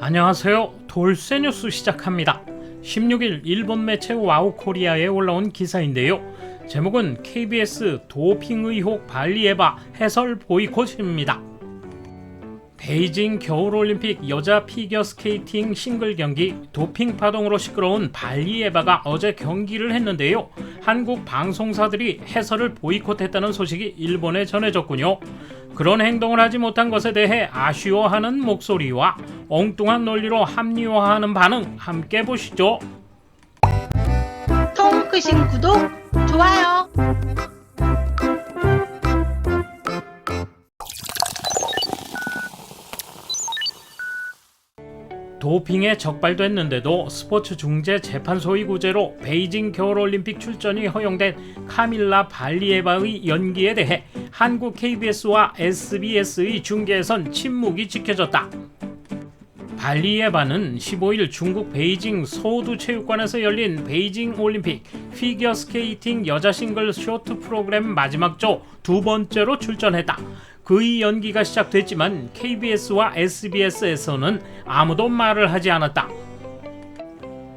안녕하세요. 돌쇠 뉴스 시작합니다. 16일 일본 매체 와우코리아에 올라온 기사인데요. 제목은 KBS 도핑 의혹 발리에바 해설 보이콧입니다. 베이징 겨울올림픽 여자 피겨스케이팅 싱글 경기 도핑 파동으로 시끄러운 발리에바가 어제 경기를 했는데요. 한국 방송사들이 해설을 보이콧했다는 소식이 일본에 전해졌군요. 그런 행동을 하지 못한 것에 대해 아쉬워하는 목소리와 엉뚱한 논리로 합리화하는 반응 함께 보시죠. 통 크신 구독, 좋아요. 도핑에 적발됐는데도 스포츠중재재판소의 구제로 베이징 겨울올림픽 출전이 허용된 카밀라 발리에바의 연기에 대해 한국 KBS와 SBS의 중계에선 침묵이 지켜졌다. 발리에바는 15일 중국 베이징 소두체육관에서 열린 베이징 올림픽 피겨스케이팅 여자 싱글 쇼트 프로그램 마지막 조 두 번째로 출전했다. 그의 연기가 시작됐지만 KBS와 SBS에서는 아무도 말을 하지 않았다.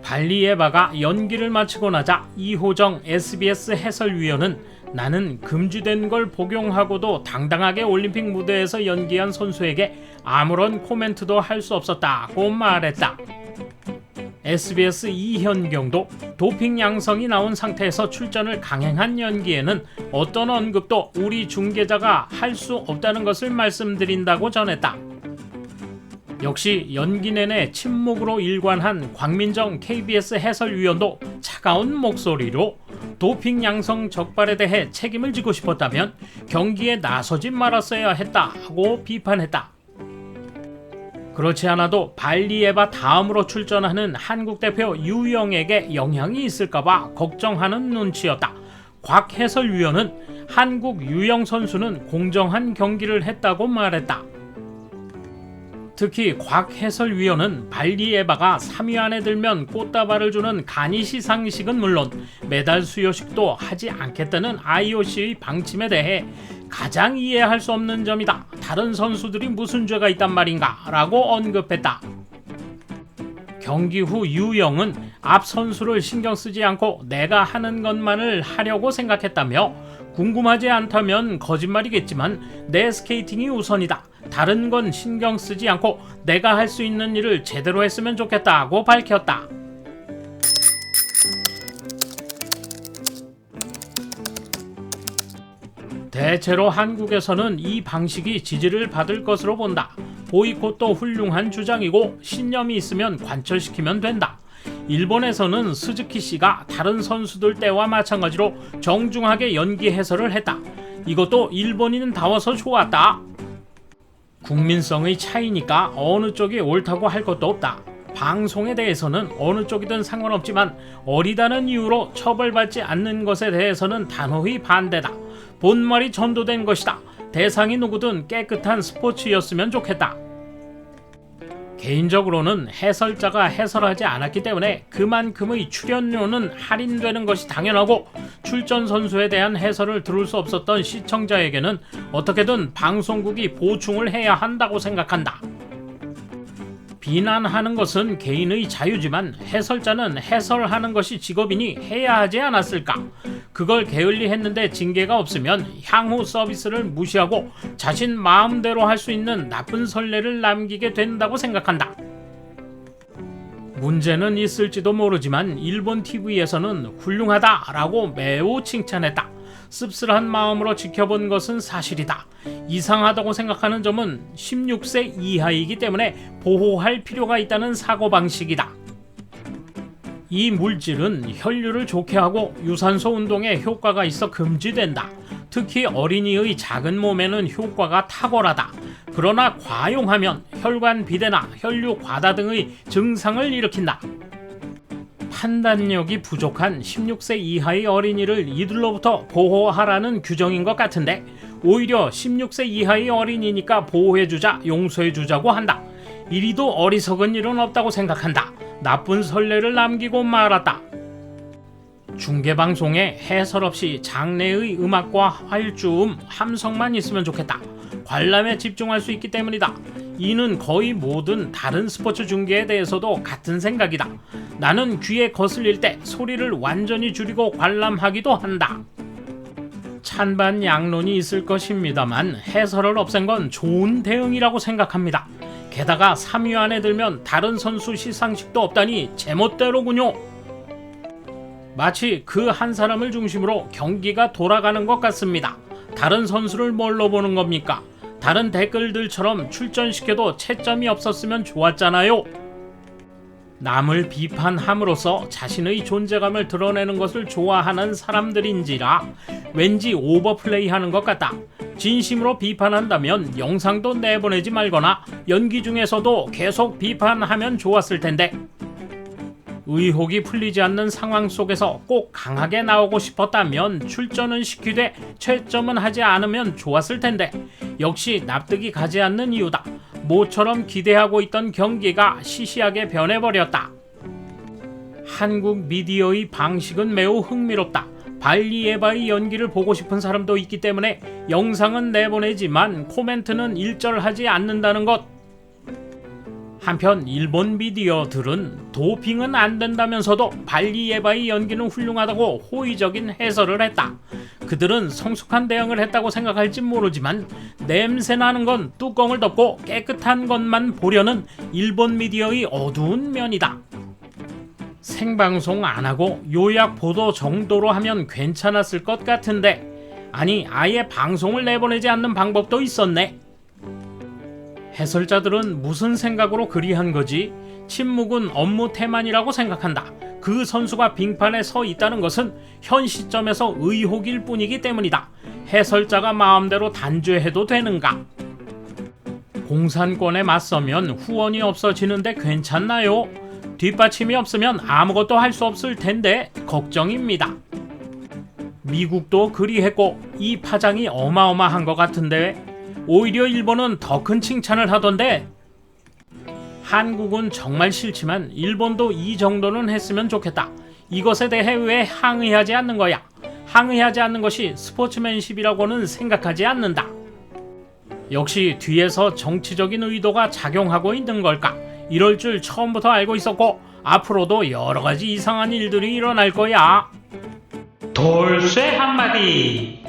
발리에바가 연기를 마치고 나자 이호정 SBS 해설위원은 나는 금지된 걸 복용하고도 당당하게 올림픽 무대에서 연기한 선수에게 아무런 코멘트도 할 수 없었다고 말했다. SBS 이현경도 도핑 양성이 나온 상태에서 출전을 강행한 연기에는 어떤 언급도 우리 중계자가 할 수 없다는 것을 말씀드린다고 전했다. 역시 연기 내내 침묵으로 일관한 광민정 KBS 해설위원도 차가운 목소리로 도핑 양성 적발에 대해 책임을 지고 싶었다면 경기에 나서지 말았어야 했다고 비판했다. 그렇지 않아도 발리에바 다음으로 출전하는 한국 대표 유영에게 영향이 있을까봐 걱정하는 눈치였다. 곽 해설위원은 한국 유영 선수는 공정한 경기를 했다고 말했다. 특히 곽 해설위원은 발리에바가 3위 안에 들면 꽃다발을 주는 간이 시상식은 물론 메달 수여식도 하지 않겠다는 IOC의 방침에 대해 가장 이해할 수 없는 점이다. 다른 선수들이 무슨 죄가 있단 말인가? 라고 언급했다. 경기 후 유영은 앞 선수를 신경 쓰지 않고 내가 하는 것만을 하려고 생각했다며 궁금하지 않다면 거짓말이겠지만 내 스케이팅이 우선이다. 다른 건 신경 쓰지 않고 내가 할 수 있는 일을 제대로 했으면 좋겠다고 밝혔다. 대체로 한국에서는 이 방식이 지지를 받을 것으로 본다. 보이콧도 훌륭한 주장이고 신념이 있으면 관철시키면 된다. 일본에서는 스즈키 씨가 다른 선수들 때와 마찬가지로 정중하게 연기 해설을 했다. 이것도 일본인다워서 좋았다. 국민성의 차이니까 어느 쪽이 옳다고 할 것도 없다. 방송에 대해서는 어느 쪽이든 상관없지만 어리다는 이유로 처벌받지 않는 것에 대해서는 단호히 반대다. 본말이 전도된 것이다. 대상이 누구든 깨끗한 스포츠였으면 좋겠다. 개인적으로는 해설자가 해설하지 않았기 때문에 그만큼의 출연료는 할인되는 것이 당연하고 출전 선수에 대한 해설을 들을 수 없었던 시청자에게는 어떻게든 방송국이 보충을 해야 한다고 생각한다. 비난하는 것은 개인의 자유지만 해설자는 해설하는 것이 직업이니 해야 하지 않았을까? 그걸 게을리했는데 징계가 없으면 향후 서비스를 무시하고 자신 마음대로 할 수 있는 나쁜 선례를 남기게 된다고 생각한다. 문제는 있을지도 모르지만 일본 TV에서는 훌륭하다라고 매우 칭찬했다. 씁쓸한 마음으로 지켜본 것은 사실이다. 이상하다고 생각하는 점은 16세 이하이기 때문에 보호할 필요가 있다는 사고방식이다. 이 물질은 혈류를 좋게 하고 유산소 운동에 효과가 있어 금지된다. 특히 어린이의 작은 몸에는 효과가 탁월하다. 그러나 과용하면 혈관 비대나 혈류 과다 등의 증상을 일으킨다. 판단력이 부족한 16세 이하의 어린이를 이들로부터 보호하라는 규정인 것 같은데 오히려 16세 이하의 어린이니까 보호해주자, 용서해주자고 한다. 이리도 어리석은 일은 없다고 생각한다. 나쁜 선례를 남기고 말았다. 중계방송에 해설 없이 장내의 음악과 활주음, 함성만 있으면 좋겠다. 관람에 집중할 수 있기 때문이다. 이는 거의 모든 다른 스포츠 중계에 대해서도 같은 생각이다. 나는 귀에 거슬릴 때 소리를 완전히 줄이고 관람하기도 한다. 찬반 양론이 있을 것입니다만 해설을 없앤 건 좋은 대응이라고 생각합니다. 게다가 3위 안에 들면 다른 선수 시상식도 없다니 제멋대로군요. 마치 그 한 사람을 중심으로 경기가 돌아가는 것 같습니다. 다른 선수를 뭘로 보는 겁니까? 다른 댓글들처럼 출전시켜도 채점이 없었으면 좋았잖아요. 남을 비판함으로써 자신의 존재감을 드러내는 것을 좋아하는 사람들인지라 왠지 오버플레이하는 것 같다. 진심으로 비판한다면 영상도 내보내지 말거나 연기 중에서도 계속 비판하면 좋았을 텐데, 의혹이 풀리지 않는 상황 속에서 꼭 강하게 나오고 싶었다면 출전은 시키되 채점은 하지 않으면 좋았을 텐데, 역시 납득이 가지 않는 이유다. 모처럼 기대하고 있던 경기가 시시하게 변해버렸다. 한국 미디어의 방식은 매우 흥미롭다. 발리에바의 연기를 보고 싶은 사람도 있기 때문에 영상은 내보내지만 코멘트는 일절하지 않는다는 것. 한편 일본 미디어들은 도핑은 안 된다면서도 발리에바의 연기는 훌륭하다고 호의적인 해설을 했다. 그들은 성숙한 대응을 했다고 생각할지 모르지만 냄새나는 건 뚜껑을 덮고 깨끗한 것만 보려는 일본 미디어의 어두운 면이다. 생방송 안 하고 요약 보도 정도로 하면 괜찮았을 것 같은데, 아니 아예 방송을 내보내지 않는 방법도 있었네. 해설자들은 무슨 생각으로 그리한 거지? 침묵은 업무 태만이라고 생각한다. 그 선수가 빙판에 서 있다는 것은 현 시점에서 의혹일 뿐이기 때문이다. 해설자가 마음대로 단죄해도 되는가? 공산권에 맞서면 후원이 없어지는데 괜찮나요? 뒷받침이 없으면 아무것도 할 수 없을 텐데 걱정입니다. 미국도 그리했고 이 파장이 어마어마한 것 같은데 오히려 일본은 더 큰 칭찬을 하던데, 한국은 정말 싫지만 일본도 이 정도는 했으면 좋겠다. 이것에 대해 왜 항의하지 않는 거야? 항의하지 않는 것이 스포츠맨십이라고는 생각하지 않는다. 역시 뒤에서 정치적인 의도가 작용하고 있는 걸까? 이럴 줄 처음부터 알고 있었고 앞으로도 여러 가지 이상한 일들이 일어날 거야. 돌쇠 한마디.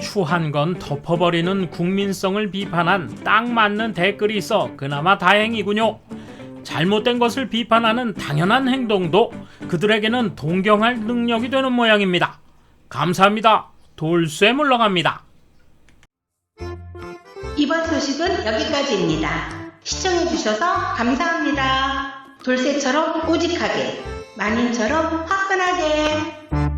추한 건 덮어버리는 국민성을 비판한 딱 맞는 댓글이 있어 그나마 다행이군요. 잘못된 것을 비판하는 당연한 행동도 그들에게는 동경할 능력이 되는 모양입니다. 감사합니다. 돌쇠 물러갑니다. 이번 소식은 여기까지입니다. 시청해주셔서 감사합니다. 돌쇠처럼 우직하게, 만인처럼 화끈하게.